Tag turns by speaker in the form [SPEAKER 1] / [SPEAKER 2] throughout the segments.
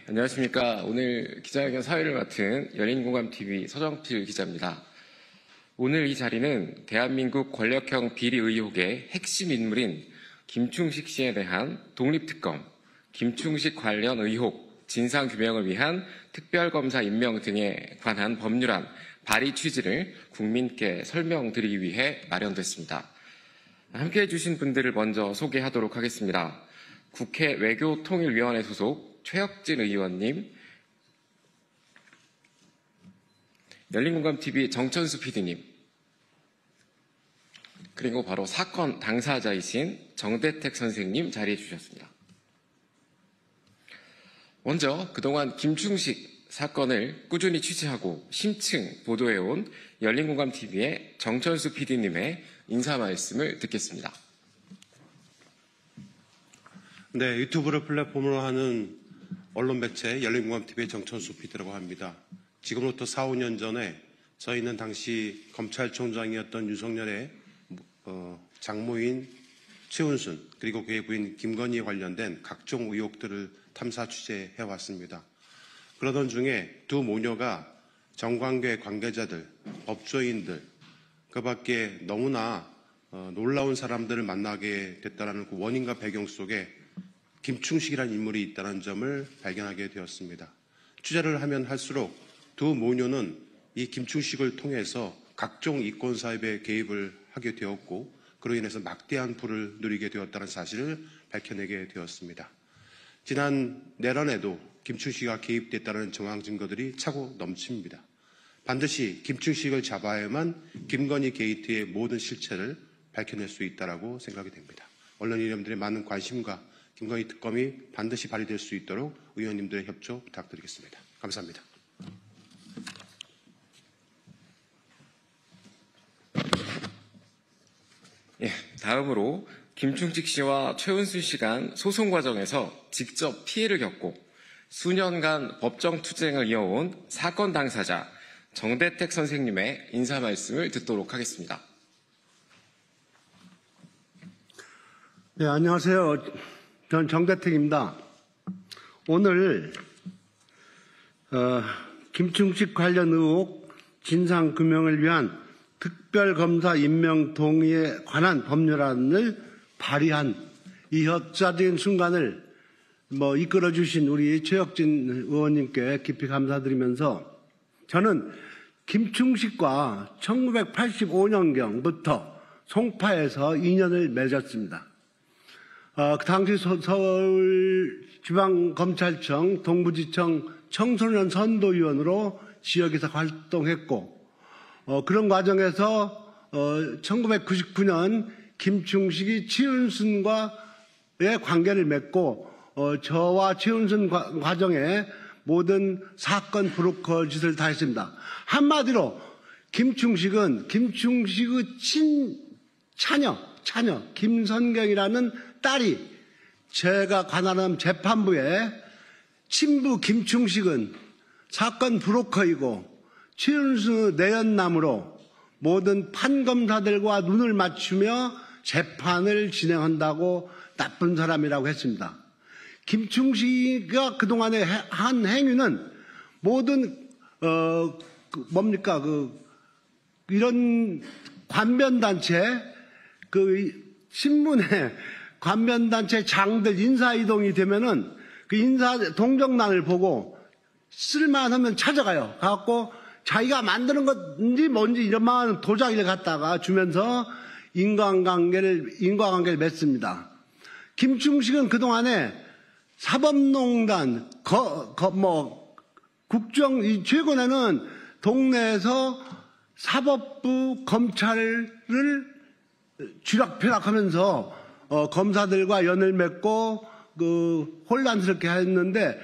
[SPEAKER 1] 안녕하십니까. 오늘 기자회견 사회를 맡은 열린공감TV 서정필 기자입니다. 오늘 이 자리는 대한민국 권력형 비리 의혹의 핵심 인물인 김충식 씨에 대한 독립특검, 김충식 관련 의혹, 진상규명을 위한 특별검사 임명 등에 관한 법률안 발의 취지를 국민께 설명드리기 위해 마련됐습니다. 함께해 주신 분들을 먼저 소개하도록 하겠습니다. 국회 외교통일위원회 소속 최혁진 의원님, 열린공감TV 정천수 PD님, 그리고 바로 사건 당사자이신 정대택 선생님 자리해 주셨습니다. 먼저 그동안 김충식 사건을 꾸준히 취재하고 심층 보도해온 열린공감TV의 정천수 PD님의 인사 말씀을 듣겠습니다.
[SPEAKER 2] 네, 유튜브를 플랫폼으로 하는 언론 매체 열린공감TV의 정천수 PD라고 합니다. 지금부터 4, 5년 전에 저희는 당시 검찰총장이었던 윤석열의 장모인 최은순 그리고 그의 부인 김건희에 관련된 각종 의혹들을 탐사 취재해왔습니다. 그러던 중에 두 모녀가 정관계 관계자들, 법조인들, 그 밖에 너무나 놀라운 사람들을 만나게 됐다는 그 원인과 배경 속에 김충식이라는 인물이 있다는 점을 발견하게 되었습니다. 취재를 하면 할수록 두 모녀는 이 김충식을 통해서 각종 이권 사업에 개입을 하게 되었고 그로 인해서 막대한 부를 누리게 되었다는 사실을 밝혀내게 되었습니다. 지난 내란에도 김충식이 개입됐다는 정황 증거들이 차고 넘칩니다. 반드시 김충식을 잡아야만 김건희 게이트의 모든 실체를 밝혀낼 수 있다고 생각이 됩니다. 언론 이념들의 많은 관심과 김건희 특검이 반드시 발휘될 수 있도록 의원님들의 협조 부탁드리겠습니다. 감사합니다.
[SPEAKER 1] 다음으로 김충식 씨와 최은순 씨 간 소송 과정에서 직접 피해를 겪고 수년간 법정 투쟁을 이어온 사건 당사자 정대택 선생님의 인사 말씀을 듣도록 하겠습니다.
[SPEAKER 3] 네, 안녕하세요. 전 정대택입니다. 오늘 김충식 관련 의혹 진상규명을 위한 특별검사 임명 동의에 관한 법률안을 발의한 이 역사적인 순간을 이끌어주신 우리 최혁진 의원님께 깊이 감사드리면서 저는 김충식과 1985년경부터 송파에서 인연을 맺었습니다. 그 당시 서울지방검찰청 동부지청 청소년 선도위원으로 지역에서 활동했고 그런 과정에서 1999년 김충식이 최은순과의 관계를 맺고 저와 최은순 과정에 모든 사건 브로커 짓을 다 했습니다. 한마디로 김충식은 김충식의 차녀 김선경이라는 딸이 제가 관할한 재판부에 친부 김충식은 사건 브로커이고 최은순의 내연남으로 모든 판검사들과 눈을 맞추며 재판을 진행한다고 나쁜 사람이라고 했습니다. 김충식이 그동안에 한 행위는 모든 이런 관변단체 신문에 관변단체 장들 인사이동이 되면은 그 인사 동정란을 보고 쓸만하면 찾아가요. 가갖고 자기가 만드는 건지 뭔지 이런만 도자기를 갖다가 주면서 인과관계를 맺습니다. 김충식은 그동안에 사법농단, 최근에는 동네에서 사법부 검찰을 쥐락펴락하면서 검사들과 연을 맺고 혼란스럽게 했는데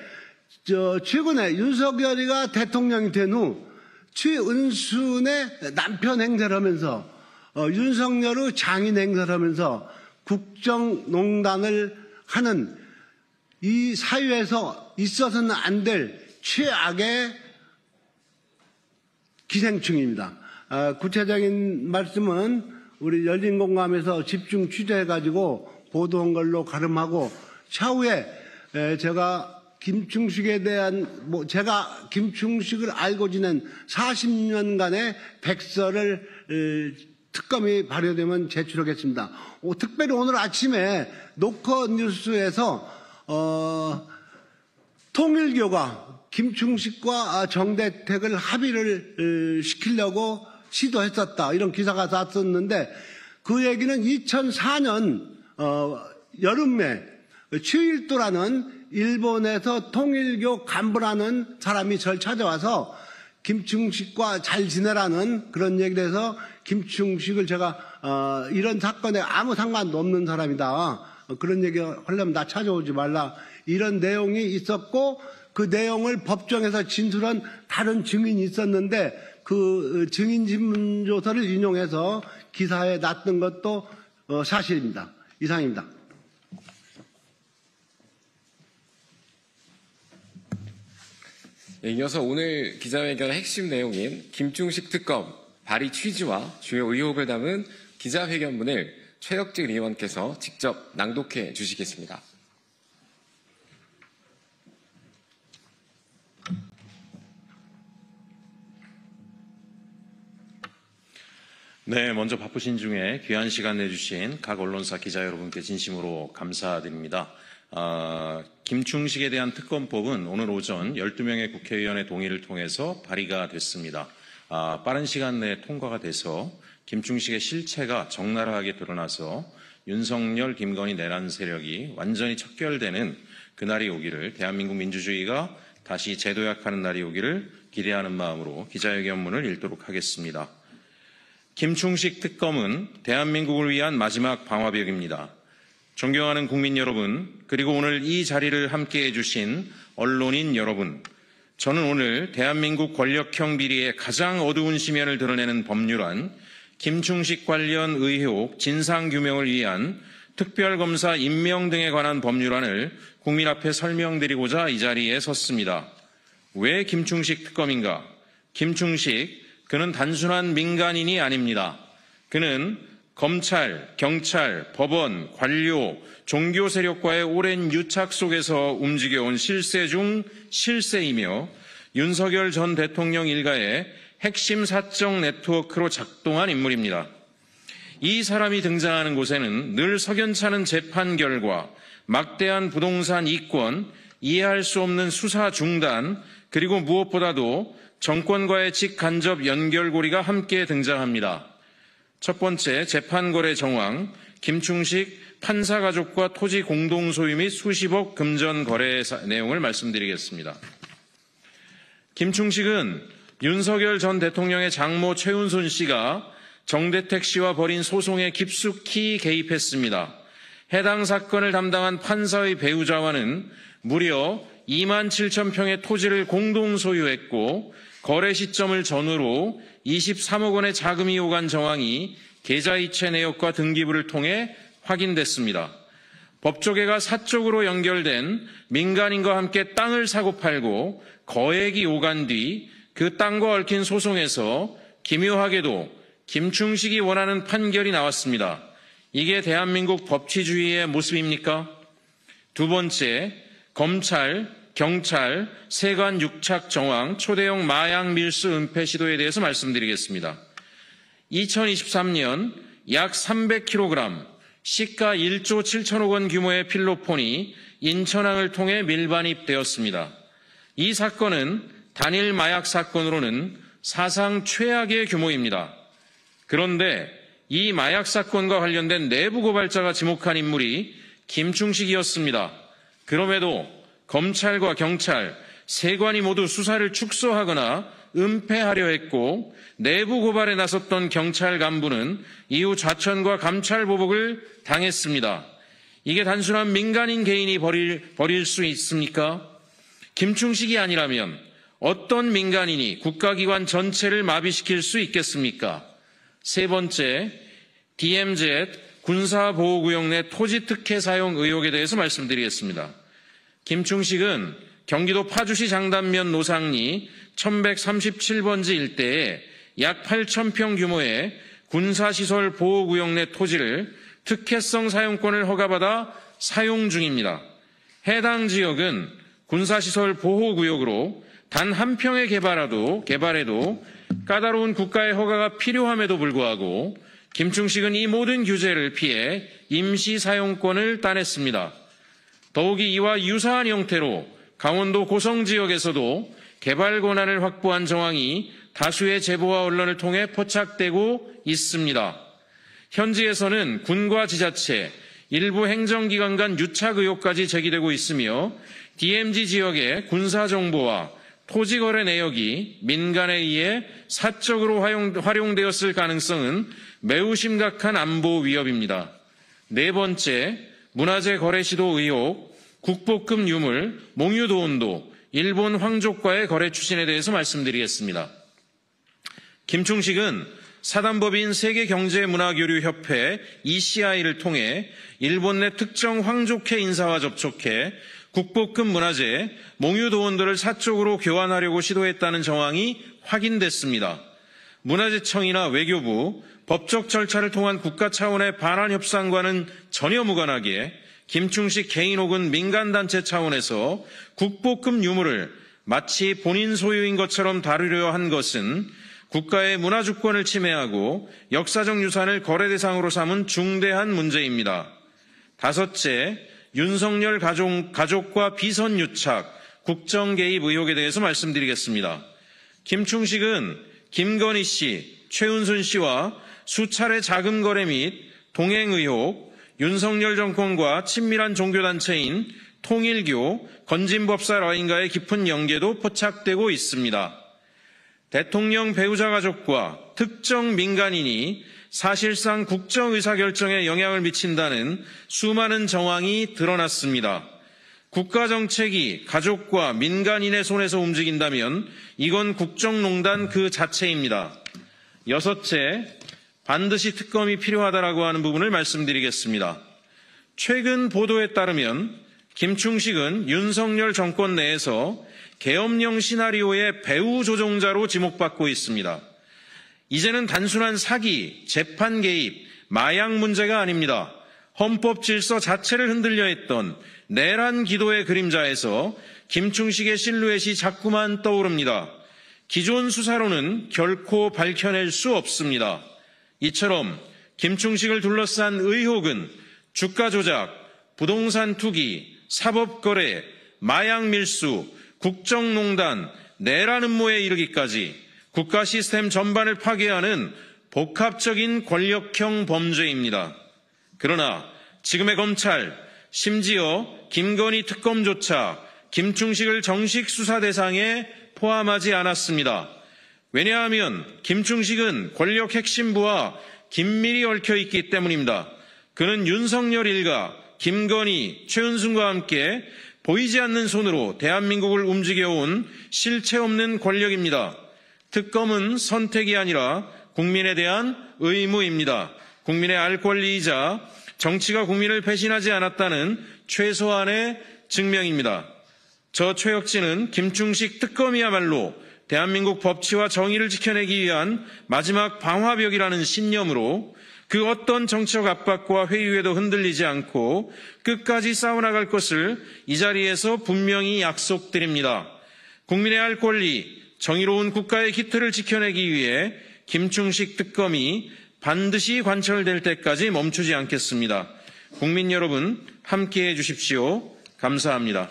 [SPEAKER 3] 최근에 윤석열이가 대통령이 된 후 최은순의 남편 행세를 하면서 윤석열의 장인 행세를 하면서 국정농단을 하는 이 사회에서 있어서는 안 될 최악의 기생충입니다. 구체적인 말씀은 우리 열린공감에서 집중 취재해가지고 보도한 걸로 가름하고 차후에 제가 김충식에 대한 제가 김충식을 알고 지낸 40년간의 백서를 특검이 발효되면 제출하겠습니다. 특별히 오늘 아침에 노컷 뉴스에서 통일교가 김충식과 정대택을 합의를 시키려고 시도했었다. 이런 기사가 났었는데 그 얘기는 2004년 여름에 추일도라는 일본에서 통일교 간부라는 사람이 저를 찾아와서 김충식과 잘 지내라는 그런 얘기를 해서 김충식을 제가 이런 사건에 아무 상관도 없는 사람이다. 그런 얘기 하려면 나 찾아오지 말라. 이런 내용이 있었고 그 내용을 법정에서 진술한 다른 증인이 있었는데 그 증인 신문조서를 인용해서 기사에 났던 것도 사실입니다. 이상입니다.
[SPEAKER 1] 네, 이어서 오늘 기자회견의 핵심 내용인 김충식 특검 발의 취지와 주요 의혹을 담은 기자회견문을 최혁진 의원께서 직접 낭독해 주시겠습니다.
[SPEAKER 4] 네, 먼저 바쁘신 중에 귀한 시간 내주신 각 언론사 기자 여러분께 진심으로 감사드립니다. 김충식에 대한 특검법은 오늘 오전 12명의 국회의원의 동의를 통해서 발의가 됐습니다. 빠른 시간 내에 통과가 돼서 김충식의 실체가 적나라하게 드러나서 윤석열, 김건희 내란 세력이 완전히 척결되는 그날이 오기를, 대한민국 민주주의가 다시 재도약하는 날이 오기를 기대하는 마음으로 기자회견문을 읽도록 하겠습니다. 김충식 특검은 대한민국을 위한 마지막 방화벽입니다. 존경하는 국민 여러분, 그리고 오늘 이 자리를 함께해 주신 언론인 여러분, 저는 오늘 대한민국 권력형 비리의 가장 어두운 심연을 드러내는 법률안, 김충식 관련 의혹 진상규명을 위한 특별검사 임명 등에 관한 법률안을 국민 앞에 설명드리고자 이 자리에 섰습니다. 왜 김충식 특검인가? 김충식, 그는 단순한 민간인이 아닙니다. 그는 검찰, 경찰, 법원, 관료, 종교 세력과의 오랜 유착 속에서 움직여온 실세 중 실세이며 윤석열 전 대통령 일가의 핵심 사적 네트워크로 작동한 인물입니다. 이 사람이 등장하는 곳에는 늘 석연찮은 재판 결과, 막대한 부동산 이권, 이해할 수 없는 수사 중단, 그리고 무엇보다도 정권과의 직간접 연결고리가 함께 등장합니다. 첫 번째, 재판거래 정황, 김충식 판사 가족과 토지 공동소유 및 수십억 금전 거래 내용을 말씀드리겠습니다. 김충식은 윤석열 전 대통령의 장모 최은순 씨가 정대택 씨와 벌인 소송에 깊숙이 개입했습니다. 해당 사건을 담당한 판사의 배우자와는 무려 2만 7천 평의 토지를 공동 소유했고 거래 시점을 전후로 23억 원의 자금이 오간 정황이 계좌이체 내역과 등기부를 통해 확인됐습니다. 법조계가 사적으로 연결된 민간인과 함께 땅을 사고 팔고 거액이 오간 뒤 그 땅과 얽힌 소송에서 기묘하게도 김충식이 원하는 판결이 나왔습니다. 이게 대한민국 법치주의의 모습입니까? 두 번째, 검찰, 경찰, 세관 유착 정황, 초대형 마약 밀수 은폐 시도에 대해서 말씀드리겠습니다. 2023년 약 300kg, 시가 1조 7천억 원 규모의 필로폰이 인천항을 통해 밀반입되었습니다. 이 사건은 단일 마약 사건으로는 사상 최악의 규모입니다. 그런데 이 마약 사건과 관련된 내부 고발자가 지목한 인물이 김충식이었습니다. 그럼에도 검찰과 경찰, 세관이 모두 수사를 축소하거나 은폐하려 했고 내부 고발에 나섰던 경찰 간부는 이후 좌천과 감찰 보복을 당했습니다. 이게 단순한 민간인 개인이 벌일 수 있습니까? 김충식이 아니라면 어떤 민간인이 국가기관 전체를 마비시킬 수 있겠습니까? 세 번째, DMZ 군사보호구역 내 토지 특혜 사용 의혹에 대해서 말씀드리겠습니다. 김충식은 경기도 파주시 장단면 노상리 1137번지 일대에 약 8,000평 규모의 군사시설 보호구역 내 토지를 특혜성 사용권을 허가받아 사용 중입니다. 해당 지역은 군사시설 보호구역으로 단 한 평의 개발에도 까다로운 국가의 허가가 필요함에도 불구하고 김충식은 이 모든 규제를 피해 임시 사용권을 따냈습니다. 더욱이 이와 유사한 형태로 강원도 고성 지역에서도 개발 권한을 확보한 정황이 다수의 제보와 언론을 통해 포착되고 있습니다. 현지에서는 군과 지자체, 일부 행정기관 간 유착 의혹까지 제기되고 있으며 DMZ 지역의 군사정보와 토지거래 내역이 민간에 의해 사적으로 활용되었을 가능성은 매우 심각한 안보 위협입니다. 네 번째, 문화재 거래 시도 의혹, 국보급 유물, 몽유도원도, 일본 황족과의 거래 추진에 대해서 말씀드리겠습니다. 김충식은 사단법인 세계경제문화교류협회 ECI를 통해 일본 내 특정 황족회 인사와 접촉해 국보급 문화재, 몽유도원들을 사적으로 교환하려고 시도했다는 정황이 확인됐습니다. 문화재청이나 외교부, 법적 절차를 통한 국가 차원의 반환 협상과는 전혀 무관하게 김충식 개인 혹은 민간단체 차원에서 국보급 유물을 마치 본인 소유인 것처럼 다루려 한 것은 국가의 문화주권을 침해하고 역사적 유산을 거래 대상으로 삼은 중대한 문제입니다. 다섯째, 윤석열 가족과 비선 유착, 국정 개입 의혹에 대해서 말씀드리겠습니다. 김충식은 김건희 씨, 최은순 씨와 수차례 자금 거래 및 동행 의혹, 윤석열 정권과 친밀한 종교단체인 통일교, 건진법사 라인과의 깊은 연계도 포착되고 있습니다. 대통령 배우자 가족과 특정 민간인이 사실상 국정 의사결정에 영향을 미친다는 수많은 정황이 드러났습니다. 국가 정책이 가족과 민간인의 손에서 움직인다면 이건 국정농단 그 자체입니다. 여섯째, 반드시 특검이 필요하다라고 하는 부분을 말씀드리겠습니다. 최근 보도에 따르면 김충식은 윤석열 정권 내에서 계엄령 시나리오의 배후 조종자로 지목받고 있습니다. 이제는 단순한 사기, 재판 개입, 마약 문제가 아닙니다. 헌법 질서 자체를 흔들려 했던 내란 기도의 그림자에서 김충식의 실루엣이 자꾸만 떠오릅니다. 기존 수사로는 결코 밝혀낼 수 없습니다. 이처럼 김충식을 둘러싼 의혹은 주가 조작, 부동산 투기, 사법거래, 마약 밀수, 국정농단, 내란 음모에 이르기까지 국가 시스템 전반을 파괴하는 복합적인 권력형 범죄입니다. 그러나 지금의 검찰, 심지어 김건희 특검조차 김충식을 정식 수사 대상에 포함하지 않았습니다. 왜냐하면 김충식은 권력 핵심부와 긴밀히 얽혀 있기 때문입니다. 그는 윤석열 일가, 김건희, 최은순과 함께 보이지 않는 손으로 대한민국을 움직여온 실체 없는 권력입니다. 특검은 선택이 아니라 국민에 대한 의무입니다. 국민의 알 권리이자 정치가 국민을 배신하지 않았다는 최소한의 증명입니다. 저 최혁진은 김충식 특검이야말로 대한민국 법치와 정의를 지켜내기 위한 마지막 방화벽이라는 신념으로 그 어떤 정치적 압박과 회유에도 흔들리지 않고 끝까지 싸워나갈 것을 이 자리에서 분명히 약속드립니다. 국민의 알 권리, 정의로운 국가의 기틀을 지켜내기 위해 김충식 특검이 반드시 관철될 때까지 멈추지 않겠습니다. 국민 여러분 함께해 주십시오. 감사합니다.